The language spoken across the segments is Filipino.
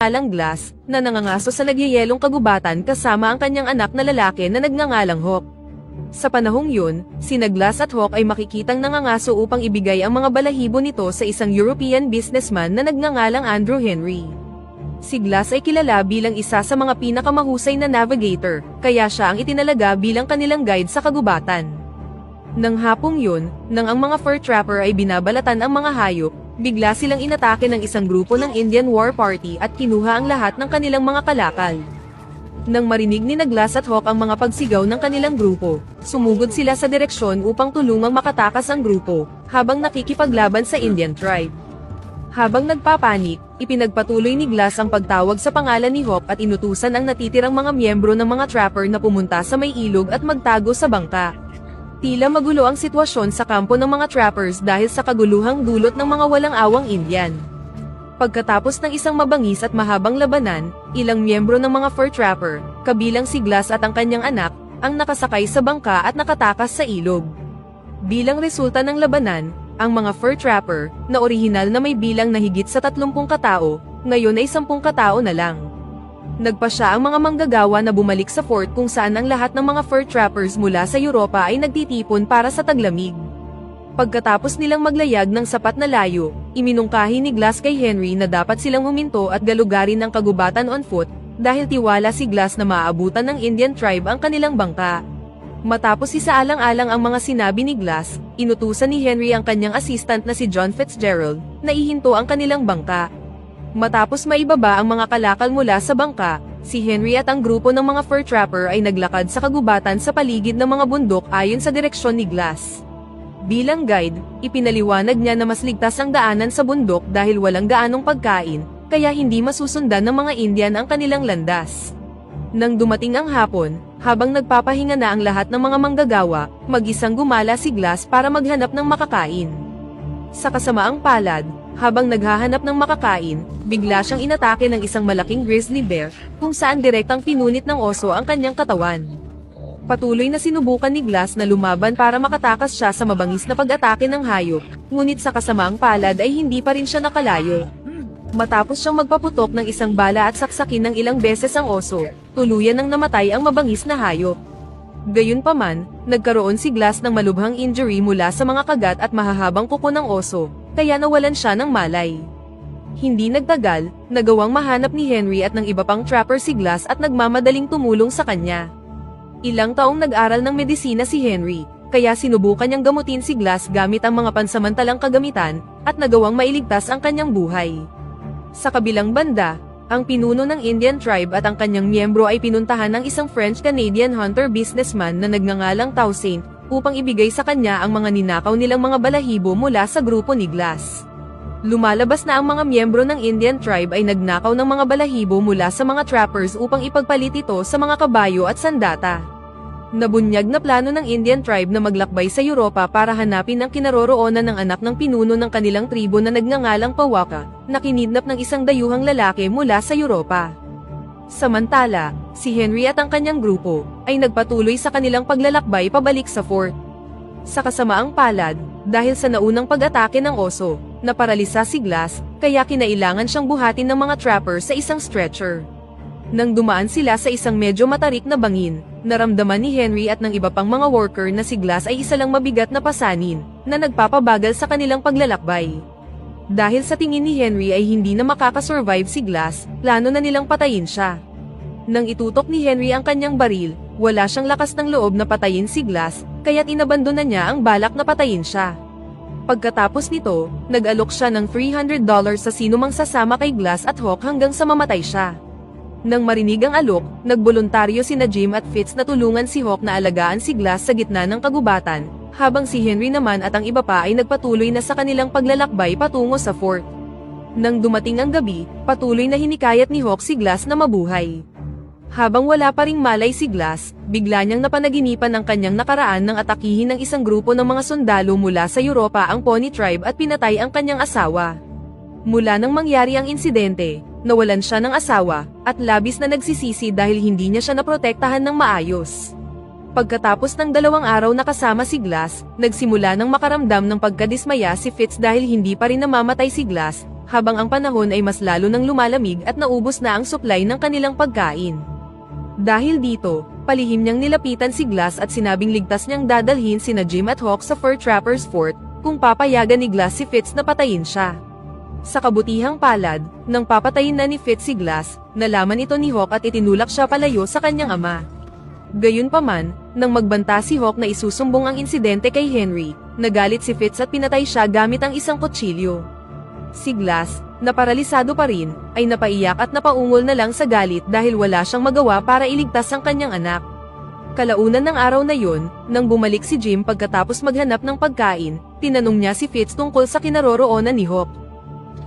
nagngangalang Glass, na nangangaso sa nagyayelong kagubatan kasama ang kanyang anak na lalaki na nagngangalang Hawk. Sa panahong yun, sina Glass at Hawk ay makikitang nangangaso upang ibigay ang mga balahibo nito sa isang European businessman na nagngangalang Andrew Henry. Si Glass ay kilala bilang isa sa mga pinakamahusay na navigator, kaya siya ang itinalaga bilang kanilang guide sa kagubatan. Nang hapong yun, nang ang mga fur trapper ay binabalatan ang mga hayop, bigla silang inatake ng isang grupo ng Indian War Party at kinuha ang lahat ng kanilang mga kalakal. Nang marinig ni Glass at Hawk ang mga pagsigaw ng kanilang grupo, sumugod sila sa direksyon upang tulungang makatakas ang grupo, habang nakikipaglaban sa Indian tribe. Habang nagpapanik, ipinagpatuloy ni Glass ang pagtawag sa pangalan ni Hawk at inutusan ang natitirang mga miyembro ng mga trapper na pumunta sa may ilog at magtago sa bangka. Tila magulo ang sitwasyon sa kampo ng mga trappers dahil sa kaguluhang dulot ng mga walang-awang Indian. Pagkatapos ng isang mabangis at mahabang labanan, ilang miyembro ng mga fur trapper, kabilang si Glass at ang kanyang anak, ang nakasakay sa bangka at nakatakas sa ilog. Bilang resulta ng labanan, ang mga fur trapper, na orihinal na may bilang na higit sa 30 katao, ngayon ay 10 katao na lang. Nagpasya ang mga manggagawa na bumalik sa fort kung saan ang lahat ng mga fur trappers mula sa Europa ay nagtitipon para sa taglamig. Pagkatapos nilang maglayag ng sapat na layo, iminungkahi ni Glass kay Henry na dapat silang huminto at galugarin ang kagubatan on foot, dahil tiwala si Glass na maaabutan ng Indian tribe ang kanilang bangka. Matapos isaalang-alang ang mga sinabi ni Glass, inutusan ni Henry ang kanyang assistant na si John Fitzgerald, na ihinto ang kanilang bangka. Matapos maibaba ang mga kalakal mula sa bangka, si Henry at ang grupo ng mga fur trapper ay naglakad sa kagubatan sa paligid ng mga bundok ayon sa direksyon ni Glass. Bilang guide, ipinaliwanag niya na mas ligtas ang daanan sa bundok dahil walang gaanong pagkain, kaya hindi masusundan ng mga Indian ang kanilang landas. Nang dumating ang hapon, habang nagpapahinga na ang lahat ng mga manggagawa, mag-isang gumala si Glass para maghanap ng makakain. Sa kasamaang palad, habang naghahanap ng makakain, bigla siyang inatake ng isang malaking grizzly bear, kung saan direktang pinunit ng oso ang kanyang katawan. Patuloy na sinubukan ni Glass na lumaban para makatakas siya sa mabangis na pag-atake ng hayop, ngunit sa kasamaang palad ay hindi pa rin siya nakalayo. Matapos siyang magpaputok ng isang bala at saksakin ng ilang beses ang oso, tuluyan nang namatay ang mabangis na hayop. Gayunpaman, nagkaroon si Glass ng malubhang injury mula sa mga kagat at mahahabang kuko ng oso, kaya nawalan siya ng malay. Hindi nagtagal, nagawang mahanap ni Henry at ng iba pang trapper si Glass at nagmamadaling tumulong sa kanya. Ilang taong nag-aral ng medisina si Henry, kaya sinubukan niyang gamutin si Glass gamit ang mga pansamantalang kagamitan, at nagawang mailigtas ang kanyang buhay. Sa kabilang banda, ang pinuno ng Indian tribe at ang kanyang miyembro ay pinuntahan ng isang French-Canadian hunter businessman na nagngangalang Tao Saint, upang ibigay sa kanya ang mga ninakaw nilang mga balahibo mula sa grupo ni Glass. Lumalabas na ang mga miyembro ng Indian tribe ay nagnakaw ng mga balahibo mula sa mga trappers upang ipagpalit ito sa mga kabayo at sandata. Nabunyag na plano ng Indian tribe na maglakbay sa Europa para hanapin ang kinaroroonan ng anak ng pinuno ng kanilang tribo na nagngangalang Pawaka, na kinidnap ng isang dayuhang lalaki mula sa Europa. Samantala, si Henry at ang kanyang grupo ay nagpatuloy sa kanilang paglalakbay pabalik sa fort. Sa kasamaang palad, dahil sa naunang pag-atake ng oso, naparalisa si Glass, kaya kinailangan siyang buhatin ng mga trapper sa isang stretcher. Nang dumaan sila sa isang medyo matarik na bangin, naramdaman ni Henry at ng iba pang mga worker na si Glass ay isa lang mabigat na pasanin, na nagpapabagal sa kanilang paglalakbay. Dahil sa tingin ni Henry ay hindi na makakasurvive si Glass, plano na nilang patayin siya. Nang itutok ni Henry ang kanyang baril, wala siyang lakas ng loob na patayin si Glass, kaya't inabandona niya ang balak na patayin siya. Pagkatapos nito, nag-alok siya ng $300 sa sinumang sasama kay Glass at Hawk hanggang sa mamatay siya. Nang marinig ang alok, nagboluntaryo sina Jim at Fitz na tulungan si Hawk na alagaan si Glass sa gitna ng kagubatan, habang si Henry naman at ang iba pa ay nagpatuloy na sa kanilang paglalakbay patungo sa fort. Nang dumating ang gabi, patuloy na hinikayat ni Hawk si Glass na mabuhay. Habang wala pa ring malay si Glass, bigla niyang napanaginipan ang kanyang nakaraan ng atakihin ng isang grupo ng mga sundalo mula sa Europa ang Pony Tribe at pinatay ang kanyang asawa. Mula nang mangyari ang insidente, nawalan siya ng asawa, at labis na nagsisisi dahil hindi niya siya naprotektahan ng maayos. Pagkatapos ng 2 araw na kasama si Glass, nagsimula ng makaramdam ng pagkadismaya si Fitz dahil hindi pa rin namamatay si Glass, habang ang panahon ay mas lalo nang lumalamig at naubos na ang supply ng kanilang pagkain. Dahil dito, palihim niyang nilapitan si Glass at sinabing ligtas niyang dadalhin sina Jim at Hawk sa Fur Trapper's Fort, kung papayagan ni Glass si Fitz na patayin siya. Sa kabutihang palad, nang papatayin na ni Fitz si Glass, nalaman ito ni Hawk at itinulak siya palayo sa kanyang ama. Gayunpaman, nang magbanta si Hawk na isusumbong ang insidente kay Henry, nagalit si Fitz at pinatay siya gamit ang isang kutsilyo. Si Glass, na paralisado pa rin, ay napaiyak at napaungol na lang sa galit dahil wala siyang magawa para iligtas ang kanyang anak. Kalaunan ng araw na yun, nang bumalik si Jim pagkatapos maghanap ng pagkain, tinanong niya si Fitz tungkol sa kinaroroonan ni Hawk.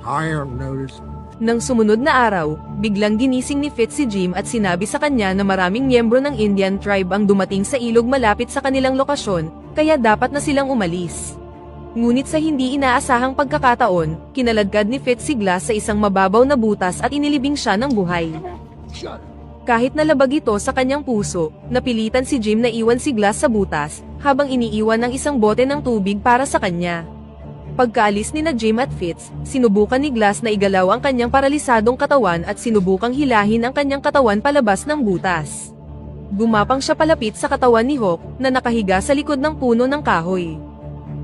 I haven't noticed. Nang sumunod na araw, biglang ginising ni Fitz si Jim at sinabi sa kanya na maraming miyembro ng Indian tribe ang dumating sa ilog malapit sa kanilang lokasyon, kaya dapat na silang umalis. Ngunit sa hindi inaasahang pagkakataon, kinaladkad ni Fitz si Glass sa isang mababaw na butas at inilibing siya ng buhay. Kahit nalabag ito sa kanyang puso, napilitan si Jim na iwan si Glass sa butas, habang iniiwan ng isang bote ng tubig para sa kanya. Pagkaalis ni na Jim at Fitz, sinubukan ni Glass na igalaw ang kanyang paralisadong katawan at sinubukang hilahin ang kanyang katawan palabas ng butas. Gumapang siya palapit sa katawan ni Hawk, na nakahiga sa likod ng puno ng kahoy.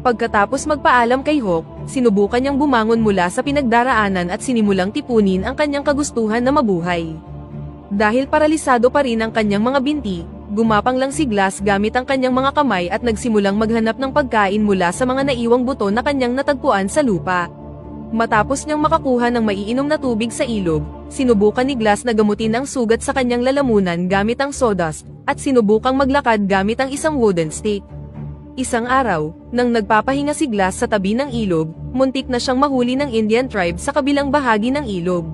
Pagkatapos magpaalam kay Hawk, sinubukan niyang bumangon mula sa pinagdaraanan at sinimulang tipunin ang kanyang kagustuhan na mabuhay. Dahil paralisado pa rin ang kanyang mga binti, gumapang lang si Glass gamit ang kanyang mga kamay at nagsimulang maghanap ng pagkain mula sa mga naiwang buto na kanyang natagpuan sa lupa. Matapos niyang makakuha ng maiinom na tubig sa ilog, sinubukan ni Glass na gamutin ang sugat sa kanyang lalamunan gamit ang sawdust, at sinubukang maglakad gamit ang isang wooden stick. Isang araw, nang nagpapahinga si Glass sa tabi ng ilog, muntik na siyang mahuli ng Indian tribe sa kabilang bahagi ng ilog.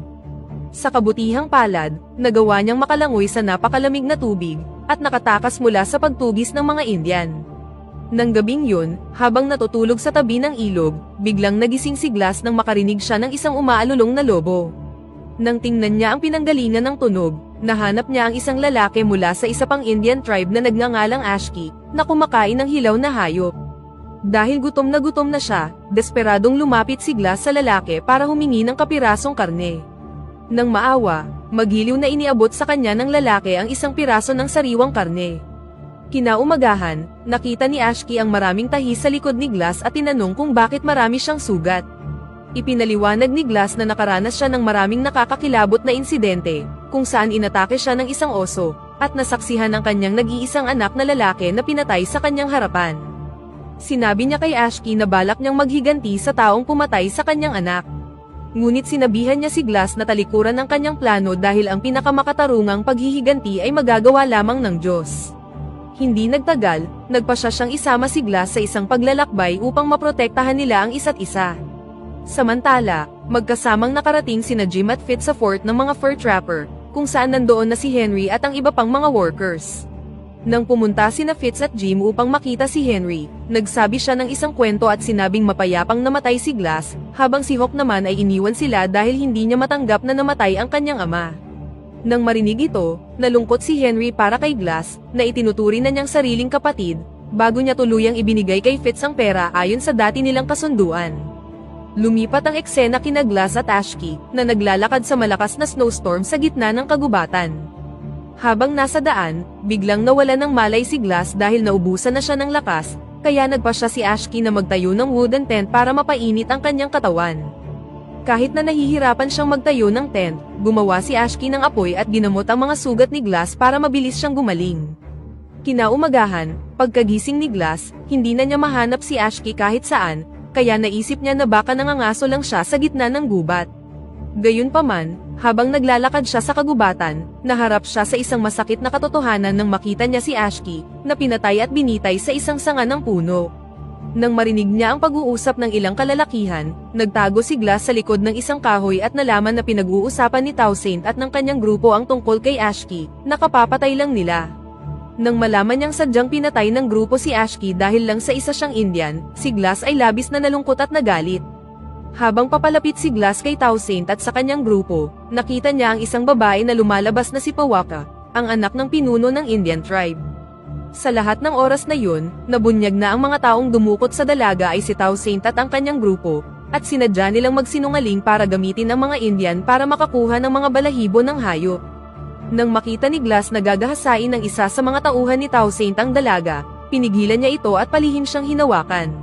Sa kabutihang palad, nagawa niyang makalangoy sa napakalamig na tubig, at nakatakas mula sa pagtugis ng mga Indian. Nang gabing yun, habang natutulog sa tabi ng ilog, biglang nagising si Glass nang makarinig siya ng isang umaalulong na lobo. Nang tingnan niya ang pinanggalingan ng tunog, nahanap niya ang isang lalaki mula sa isa pang Indian tribe na nagngangalang Ashki, na kumakain ng hilaw na hayop. Dahil gutom na siya, desperadong lumapit si Glass sa lalaki para humingi ng kapirasong karne. Nang maawa, magiliw na iniabot sa kanya ng lalaki ang isang piraso ng sariwang karne. Kinaumagahan, nakita ni Ashki ang maraming tahi sa likod ni Glass at tinanong kung bakit marami siyang sugat. Ipinaliwanag ni Glass na nakaranas siya ng maraming nakakakilabot na insidente, kung saan inatake siya ng isang oso, at nasaksihan ang kanyang nag-iisang anak na lalaki na pinatay sa kanyang harapan. Sinabi niya kay Ashki na balak niyang maghiganti sa taong pumatay sa kanyang anak. Ngunit sinabihan niya si Glass na talikuran ang kanyang plano dahil ang pinakamakatarungang paghihiganti ay magagawa lamang ng Diyos. Hindi nagtagal, nagpasya siyang isama si Glass sa isang paglalakbay upang maprotektahan nila ang isa't isa. Samantala, magkasamang nakarating sina Jim at Fitz sa fort ng mga fur trapper, kung saan nandoon na si Henry at ang iba pang mga workers. Nang pumunta sina Fitz at Jim upang makita si Henry, nagsabi siya ng isang kwento at sinabing mapayapang namatay si Glass, habang si Hawk naman ay iniwan sila dahil hindi niya matanggap na namatay ang kanyang ama. Nang marinig ito, nalungkot si Henry para kay Glass, na itinuturing na niyang sariling kapatid, bago niya tuluyang ibinigay kay Fitz ang pera ayon sa dati nilang kasunduan. Lumipat ang eksena kina Glass at Ashki, na naglalakad sa malakas na snowstorm sa gitna ng kagubatan. Habang nasa daan, biglang nawala ng malay si Glass dahil naubusan na siya ng lakas, kaya nagpasya si Ashki na magtayo ng wooden tent para mapainit ang kanyang katawan. Kahit na nahihirapan siyang magtayo ng tent, gumawa si Ashki ng apoy at ginamot ang mga sugat ni Glass para mabilis siyang gumaling. Kinaumagahan, pagkagising ni Glass, hindi na niya mahanap si Ashki kahit saan, kaya naisip niya na baka nangangaso lang siya sa gitna ng gubat. Gayunpaman, habang naglalakad siya sa kagubatan, naharap siya sa isang masakit na katotohanan nang makita niya si Ashki, na pinatay at binitay sa isang sanga ng puno. Nang marinig niya ang pag-uusap ng ilang kalalakihan, nagtago si Glass sa likod ng isang kahoy at nalaman na pinag-uusapan ni Toussaint at ng kanyang grupo ang tungkol kay Ashki, na kapapatay lang nila. Nang malaman niyang sadyang pinatay ng grupo si Ashki dahil lang sa isa siyang Indian, si Glass ay labis na nalungkot at nagalit. Habang papalapit si Glass kay Toussaint at sa kanyang grupo, nakita niya ang isang babae na lumalabas na si Pawaka, ang anak ng pinuno ng Indian tribe. Sa lahat ng oras na yun, nabunyag na ang mga taong dumukot sa dalaga ay si Toussaint at ang kanyang grupo, at sinadya nilang magsinungaling para gamitin ang mga Indian para makakuha ng mga balahibo ng hayop. Nang makita ni Glass na gagahasain ng isa sa mga tauhan ni Toussaint ang dalaga, pinigilan niya ito at palihim siyang hinawakan.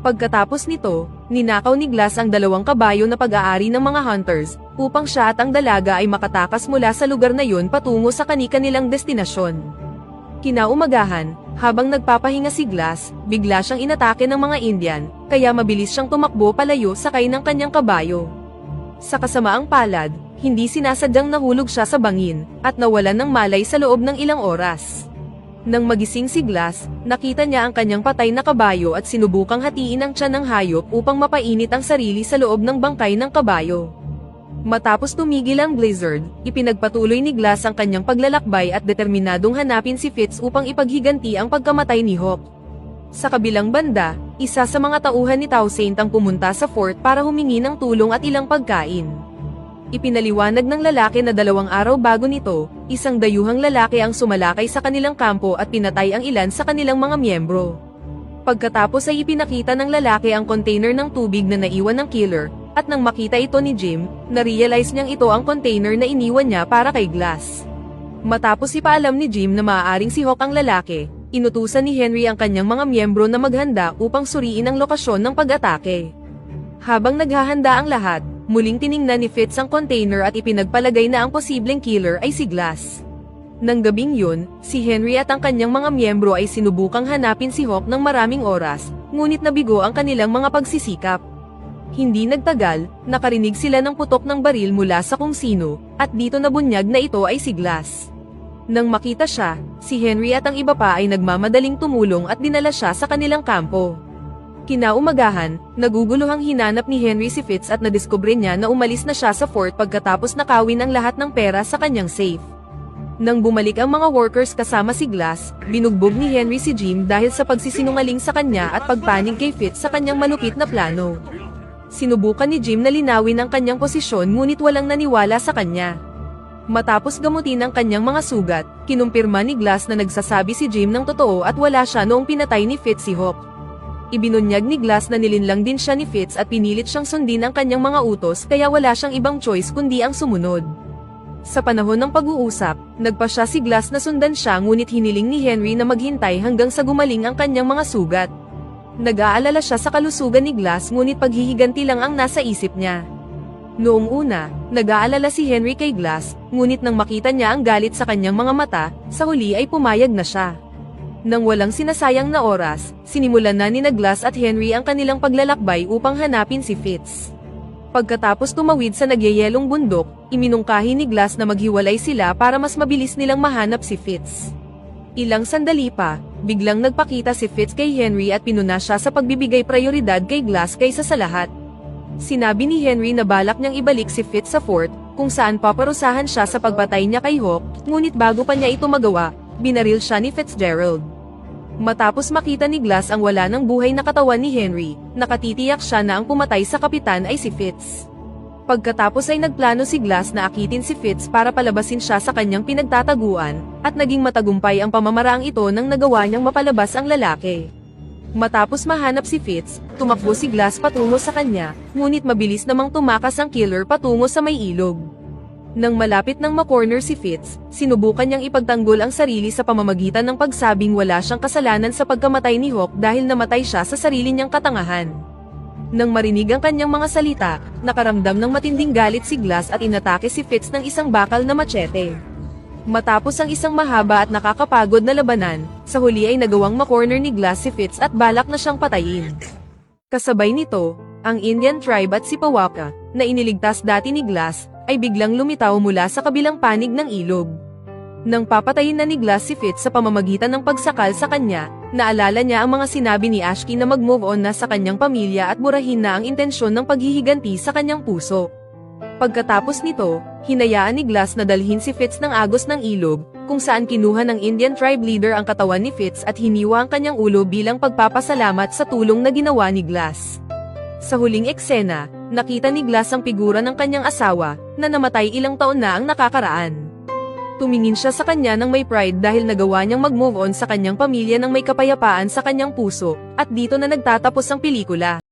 Pagkatapos nito, ninakaw ni Glass ang 2 kabayo na pag-aari ng mga hunters, upang siya at ang dalaga ay makatakas mula sa lugar na yun patungo sa kani-kanilang destinasyon. Kinaumagahan, habang nagpapahinga si Glass, bigla siyang inatake ng mga Indian, kaya mabilis siyang tumakbo palayo sakay ng kanyang kabayo. Sa kasamaang palad, hindi sinasadyang nahulog siya sa bangin, at nawalan ng malay sa loob ng ilang oras. Nang magising si Glass, nakita niya ang kanyang patay na kabayo at sinubukang hatiin ang tiyan ng hayop upang mapainit ang sarili sa loob ng bangkay ng kabayo. Matapos tumigil ang blizzard, ipinagpatuloy ni Glass ang kanyang paglalakbay at determinadong hanapin si Fitz upang ipaghiganti ang pagkamatay ni Hawk. Sa kabilang banda, isa sa mga tauhan ni Toussaint ang pumunta sa fort para humingi ng tulong at ilang pagkain. Ipinaliwanag ng lalaki na 2 araw bago nito, isang dayuhang lalaki ang sumalakay sa kanilang kampo at pinatay ang ilan sa kanilang mga miyembro. Pagkatapos ay ipinakita ng lalaki ang container ng tubig na naiwan ng killer, at nang makita ito ni Jim, na-realize niyang ito ang container na iniwan niya para kay Glass. Matapos ipaalam ni Jim na maaaring si Hawk ang lalaki, inutusan ni Henry ang kanyang mga miyembro na maghanda upang suriin ang lokasyon ng pag-atake. Habang naghahanda ang lahat, muling tiningnan ni Fitz ang container at ipinagpalagay na ang posibleng killer ay si Glass. Nang gabing yun, si Henry at ang kanyang mga miyembro ay sinubukang hanapin si Hawk ng maraming oras, ngunit nabigo ang kanilang mga pagsisikap. Hindi nagtagal, nakarinig sila ng putok ng baril mula sa kung sino, at dito nabunyag na ito ay si Glass. Nang makita siya, si Henry at ang iba pa ay nagmamadaling tumulong at dinala siya sa kanilang kampo. Kinaumagahan, naguguluhang hinanap ni Henry si Fitz at nadiskubre niya na umalis na siya sa fort pagkatapos nakawin ang lahat ng pera sa kanyang safe. Nang bumalik ang mga workers kasama si Glass, binugbog ni Henry si Jim dahil sa pagsisinungaling sa kanya at pagpanig kay Fitz sa kanyang malupit na plano. Sinubukan ni Jim na linawin ang kanyang posisyon ngunit walang naniwala sa kanya. Matapos gamutin ang kanyang mga sugat, kinumpirma ni Glass na nagsasabi si Jim ng totoo at wala siya noong pinatay ni Fitz si Hawk. Ibinunyag ni Glass na nilinlang din siya ni Fitz at pinilit siyang sundin ang kanyang mga utos kaya wala siyang ibang choice kundi ang sumunod. Sa panahon ng pag-uusap, nagpa siya si Glass na sundan siya ngunit hiniling ni Henry na maghintay hanggang sa gumaling ang kanyang mga sugat. Nag-aalala siya sa kalusugan ni Glass ngunit paghihiganti lang ang nasa isip niya. Noong una, nag-aalala si Henry kay Glass, ngunit nang makita niya ang galit sa kanyang mga mata, sa huli ay pumayag na siya. Nang walang sinasayang na oras, sinimulan na ni Glass at Henry ang kanilang paglalakbay upang hanapin si Fitz. Pagkatapos tumawid sa nagyayelong bundok, iminungkahi ni Glass na maghiwalay sila para mas mabilis nilang mahanap si Fitz. Ilang sandali pa, biglang nagpakita si Fitz kay Henry at pinuna siya sa pagbibigay prioridad kay Glass kaysa sa lahat. Sinabi ni Henry na balak niyang ibalik si Fitz sa fort, kung saan paparusahan siya sa pagpatay niya kay Hawk, ngunit bago pa niya ito magawa, binaril siya ni Fitzgerald. Matapos makita ni Glass ang wala ng buhay na katawan ni Henry, nakatitiyak siya na ang pumatay sa kapitan ay si Fitz. Pagkatapos ay nagplano si Glass na akitin si Fitz para palabasin siya sa kanyang pinagtataguan, at naging matagumpay ang pamamaraang ito nang nagawa niyang mapalabas ang lalaki. Matapos mahanap si Fitz, tumakbo si Glass patungo sa kanya, ngunit mabilis namang tumakas ang killer patungo sa may ilog. Nang malapit nang makorner si Fitz, sinubukan niyang ipagtanggol ang sarili sa pamamagitan ng pagsabing wala siyang kasalanan sa pagkamatay ni Hawk dahil namatay siya sa sarili niyang katangahan. Nang marinig ang kanyang mga salita, nakaramdam ng matinding galit si Glass at inatake si Fitz ng isang bakal na machete. Matapos ang isang mahaba at nakakapagod na labanan, sa huli ay nagawang makorner ni Glass si Fitz at balak na siyang patayin. Kasabay nito, ang Indian tribe at si Pawaka, na iniligtas dati ni Glass, ay biglang lumitaw mula sa kabilang panig ng ilog. Nang papatayin na ni Glass si Fitz sa pamamagitan ng pagsakal sa kanya, naalala niya ang mga sinabi ni Ashki na mag-move on na sa kanyang pamilya at burahin na ang intensyon ng paghihiganti sa kanyang puso. Pagkatapos nito, hinayaan ni Glass na dalhin si Fitz ng agos ng ilog, kung saan kinuha ng Indian tribe leader ang katawan ni Fitz at hiniwa ang kanyang ulo bilang pagpapasalamat sa tulong na ginawa ni Glass. Sa huling eksena, nakita ni Glass ang figura ng kanyang asawa, na namatay ilang taon na ang nakakaraan. Tumingin siya sa kanya ng may pride dahil nagawa niyang mag-move on sa kanyang pamilya ng may kapayapaan sa kanyang puso, at dito na nagtatapos ang pelikula.